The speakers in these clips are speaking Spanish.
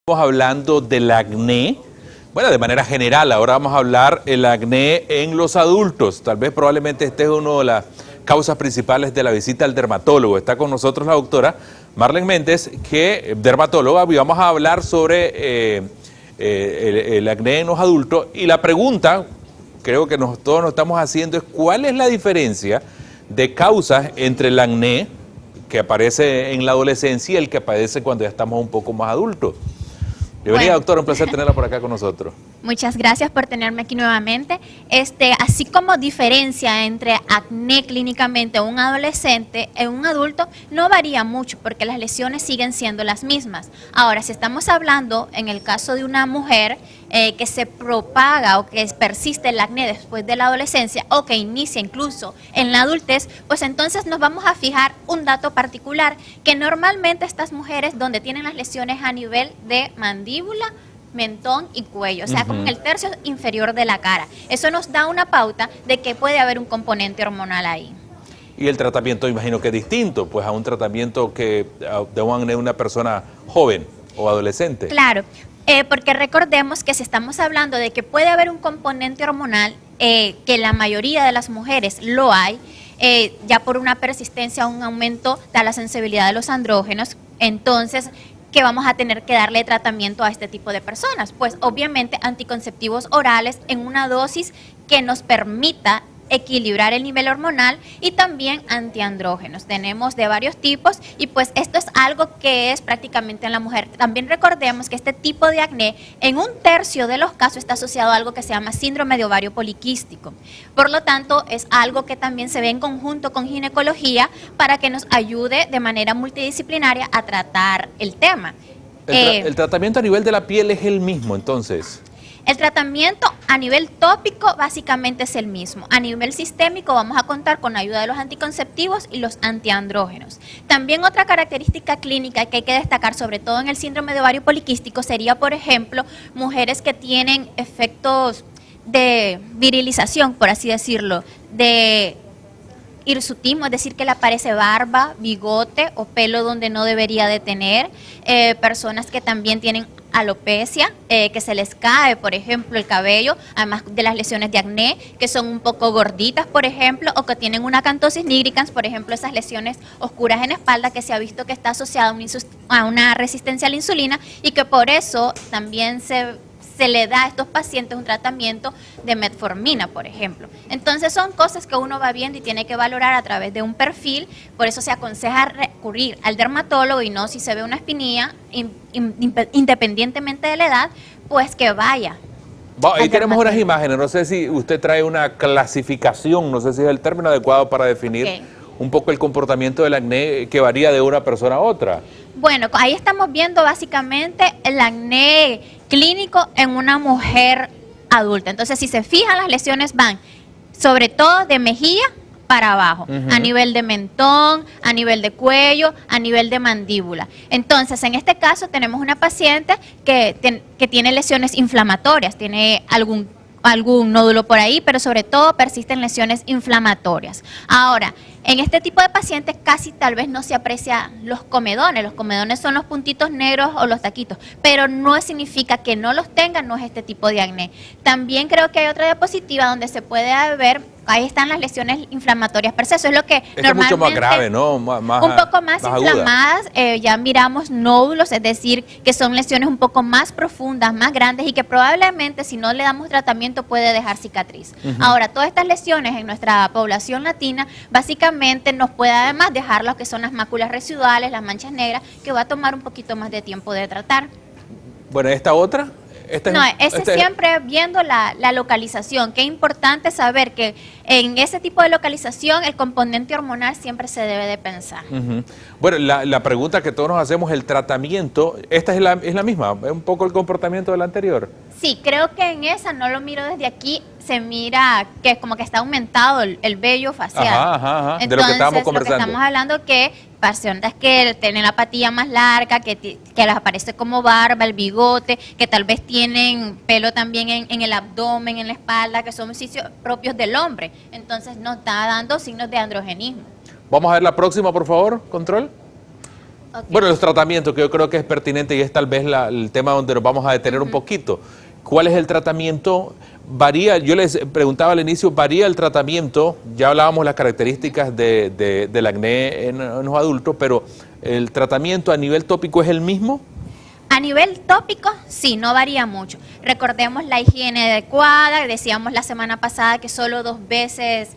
Estamos hablando del acné, bueno, de manera general. Ahora vamos a hablar el acné en los adultos. Tal vez probablemente este es una de las causas principales de la visita al dermatólogo. Está con nosotros la doctora Marlene Méndez, que es dermatóloga, y vamos a hablar sobre el acné en los adultos. Y la pregunta, creo que todos nos estamos haciendo, es ¿cuál es la diferencia de causas entre el acné que aparece en la adolescencia y el que aparece cuando ya estamos un poco más adultos? Bienvenida, doctora, un placer tenerla por acá con nosotros. Muchas gracias por tenerme aquí nuevamente. Así como diferencia entre acné clínicamente en un adolescente, en un adulto, no varía mucho porque las lesiones siguen siendo las mismas. Ahora, si estamos hablando en el caso de una mujer que se propaga o que persiste el acné después de la adolescencia o que inicia incluso en la adultez, pues entonces nos vamos a fijar un dato particular, que normalmente estas mujeres donde tienen las lesiones a nivel de mandíbula, mentón y cuello, o sea, como en el tercio inferior de la cara. Eso nos da una pauta de que puede haber un componente hormonal ahí. Y el tratamiento, imagino que es distinto, pues a un tratamiento que de un acné de una persona joven o adolescente. Claro, porque recordemos que si estamos hablando de que puede haber un componente hormonal, que la mayoría de las mujeres lo hay, ya por una persistencia, un aumento de la sensibilidad de los andrógenos, entonces que vamos a tener que darle tratamiento a este tipo de personas, pues obviamente anticonceptivos orales en una dosis que nos permita equilibrar el nivel hormonal y también antiandrógenos. Tenemos de varios tipos y pues esto es algo que es prácticamente en la mujer. También recordemos que este tipo de acné en un tercio de los casos está asociado a algo que se llama síndrome de ovario poliquístico. Por lo tanto, es algo que también se ve en conjunto con ginecología para que nos ayude de manera multidisciplinaria a tratar el tema. El tratamiento a nivel de la piel es el mismo, entonces. El tratamiento a nivel tópico básicamente es el mismo. A nivel sistémico vamos a contar con la ayuda de los anticonceptivos y los antiandrógenos. También otra característica clínica que hay que destacar, sobre todo en el síndrome de ovario poliquístico, sería, por ejemplo, mujeres que tienen efectos de virilización, por así decirlo, de hirsutismo, es decir, que le aparece barba, bigote o pelo donde no debería de tener, personas que también tienen alopecia, que se les cae, por ejemplo, el cabello, además de las lesiones de acné, que son un poco gorditas, por ejemplo, o que tienen una acantosis nigricans, por ejemplo, esas lesiones oscuras en la espalda que se ha visto que está asociada a una resistencia a la insulina y que por eso también se le da a estos pacientes un tratamiento de metformina, por ejemplo. Entonces son cosas que uno va viendo y tiene que valorar a través de un perfil, por eso se aconseja recurrir al dermatólogo y no si se ve una espinilla, independientemente de la edad, pues que vaya. Ahí tenemos unas imágenes, no sé si usted trae una clasificación, no sé si es el término adecuado para definir un poco el comportamiento del acné que varía de una persona a otra. Bueno, ahí estamos viendo básicamente el acné clínico en una mujer adulta. Entonces, si se fijan, las lesiones van sobre todo de mejilla para abajo, a nivel de mentón, a nivel de cuello, a nivel de mandíbula. Entonces, en este caso tenemos una paciente que tiene lesiones inflamatorias, tiene algún nódulo por ahí, pero sobre todo persisten lesiones inflamatorias. Ahora, en este tipo de pacientes casi tal vez no se aprecia los comedones son los puntitos negros o los taquitos, pero no significa que no los tengan, no es este tipo de acné. También creo que hay otra diapositiva donde se puede ver, ahí están las lesiones inflamatorias per se, eso es lo que normalmente es mucho más grave, ¿no? Un poco más inflamadas, ya miramos nódulos, es decir, que son lesiones un poco más profundas, más grandes y que probablemente si no le damos tratamiento puede dejar cicatriz. Ahora, todas estas lesiones en nuestra población latina, básicamente nos puede además dejar lo que son las máculas residuales, las manchas negras, que va a tomar un poquito más de tiempo de tratar. Bueno, ¿esta otra? Siempre viendo la localización, que es importante saber que en ese tipo de localización el componente hormonal siempre se debe de pensar. Bueno, la pregunta que todos nos hacemos, el tratamiento, ¿esta es la misma? ¿Es un poco el comportamiento del anterior? Sí, creo que en esa, no lo miro desde aquí, se mira que es como que está aumentado el vello facial. Entonces, de lo que estábamos conversando. Lo que estamos hablando que personas que tienen la patilla más larga, que les aparece como barba, el bigote, que tal vez tienen pelo también en el abdomen, en la espalda, que son sitios propios del hombre. Entonces nos está dando signos de androgenismo. Vamos a ver la próxima, por favor, control. Ok. Bueno, los tratamientos, que yo creo que es pertinente y es tal vez el tema donde nos vamos a detener un poquito. ¿Cuál es el tratamiento? Varía, yo les preguntaba al inicio, ¿varía el tratamiento? Ya hablábamos las características del acné en los adultos, pero ¿el tratamiento a nivel tópico es el mismo? A nivel tópico, sí, no varía mucho. Recordemos la higiene adecuada, decíamos la semana pasada que solo 2 veces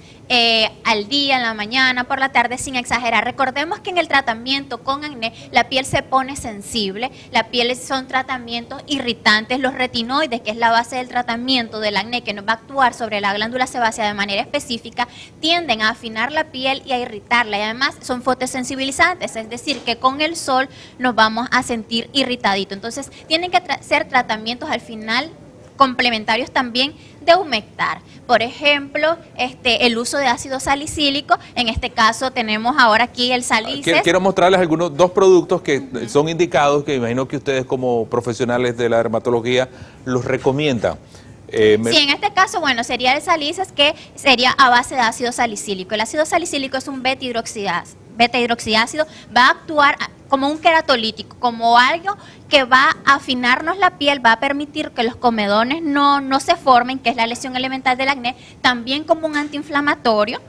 al día, en la mañana, por la tarde, sin exagerar. Recordemos que en el tratamiento con acné la piel se pone sensible, la piel son tratamientos irritantes, los retinoides, que es la base del tratamiento del acné, que nos va a actuar sobre la glándula sebácea de manera específica, tienden a afinar la piel y a irritarla, y además son fotosensibilizantes, es decir, que con el sol nos vamos a sentir irritadito. Entonces, tienen que ser tratamientos al final complementarios también de humectar. Por ejemplo, el uso de ácido salicílico, en este caso tenemos ahora aquí el Salices. Quiero mostrarles dos productos que son indicados, que imagino que ustedes como profesionales de la dermatología los recomiendan. Sí, en este caso, bueno, sería el Salices, que sería a base de ácido salicílico. El ácido salicílico es un beta-hidroxiácido, va a actuar como un queratolítico, como algo que va a afinarnos la piel, va a permitir que los comedones no se formen, que es la lesión elemental del acné, también como un antiinflamatorio,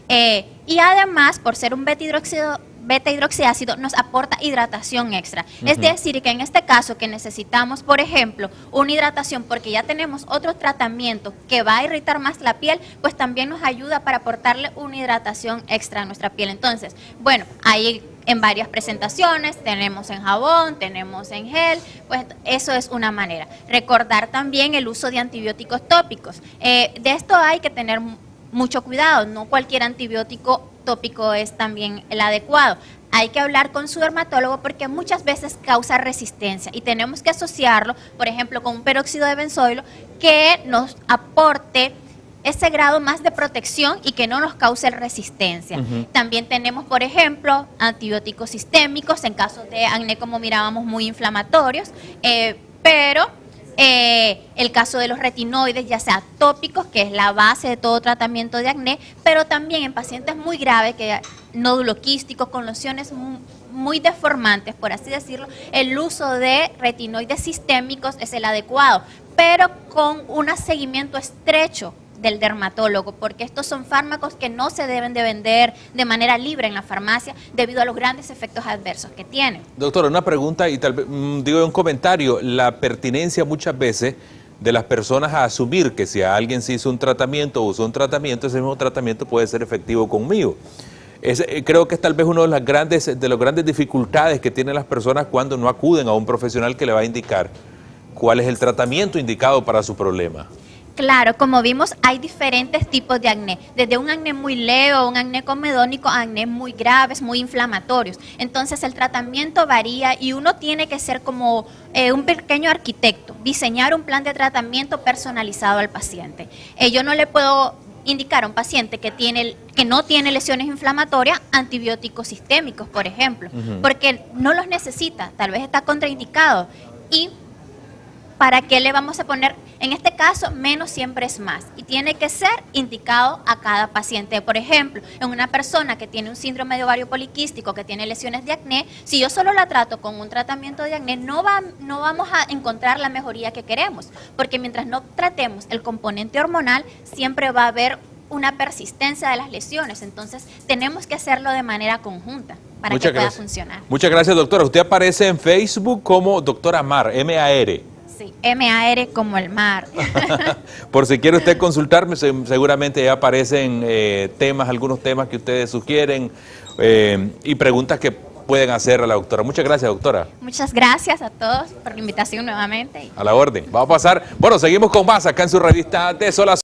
y además, por ser un beta-hidroxiácido, nos aporta hidratación extra. Es decir, que en este caso que necesitamos, por ejemplo, una hidratación porque ya tenemos otro tratamiento que va a irritar más la piel, pues también nos ayuda para aportarle una hidratación extra a nuestra piel. Entonces, bueno, ahí en varias presentaciones, tenemos en jabón, tenemos en gel, pues eso es una manera. Recordar también el uso de antibióticos tópicos. De esto hay que tener mucho cuidado, no cualquier antibiótico tópico es también el adecuado. Hay que hablar con su dermatólogo porque muchas veces causa resistencia y tenemos que asociarlo, por ejemplo, con un peróxido de benzoilo que nos aporte ese grado más de protección y que no nos cause resistencia. También tenemos, por ejemplo, antibióticos sistémicos en casos de acné, como mirábamos, muy inflamatorios, pero el caso de los retinoides, ya sea tópicos, que es la base de todo tratamiento de acné, pero también en pacientes muy graves, que nódulo quístico, con lesiones muy deformantes, por así decirlo, el uso de retinoides sistémicos es el adecuado, pero con un seguimiento estrecho del dermatólogo, porque estos son fármacos que no se deben de vender de manera libre en la farmacia debido a los grandes efectos adversos que tienen. Doctora, una pregunta y tal vez, digo un comentario, la pertinencia muchas veces de las personas a asumir que si a alguien se hizo un tratamiento o usó un tratamiento, ese mismo tratamiento puede ser efectivo conmigo. Creo que es tal vez una de las grandes dificultades que tienen las personas cuando no acuden a un profesional que le va a indicar cuál es el tratamiento indicado para su problema. Claro, como vimos, hay diferentes tipos de acné, desde un acné muy leve o un acné comedónico a acné muy graves, muy inflamatorios. Entonces el tratamiento varía y uno tiene que ser como un pequeño arquitecto, diseñar un plan de tratamiento personalizado al paciente. Yo no le puedo indicar a un paciente que no tiene lesiones inflamatorias antibióticos sistémicos, por ejemplo, porque no los necesita, tal vez está contraindicado. Y ¿para qué le vamos a poner? En este caso, menos siempre es más. Y tiene que ser indicado a cada paciente. Por ejemplo, en una persona que tiene un síndrome de ovario poliquístico, que tiene lesiones de acné, si yo solo la trato con un tratamiento de acné, no vamos a encontrar la mejoría que queremos. Porque mientras no tratemos el componente hormonal, siempre va a haber una persistencia de las lesiones. Entonces, tenemos que hacerlo de manera conjunta para que pueda funcionar. Muchas gracias, doctora. Usted aparece en Facebook como doctora Mar, M-A-R. Sí, M-A-R como el mar. Por si quiere usted consultarme, seguramente ya aparecen algunos temas que ustedes sugieren y preguntas que pueden hacer a la doctora. Muchas gracias, doctora. Muchas gracias a todos por la invitación nuevamente. A la orden. Vamos a pasar, bueno, seguimos con más acá en su revista de Sol a Sol.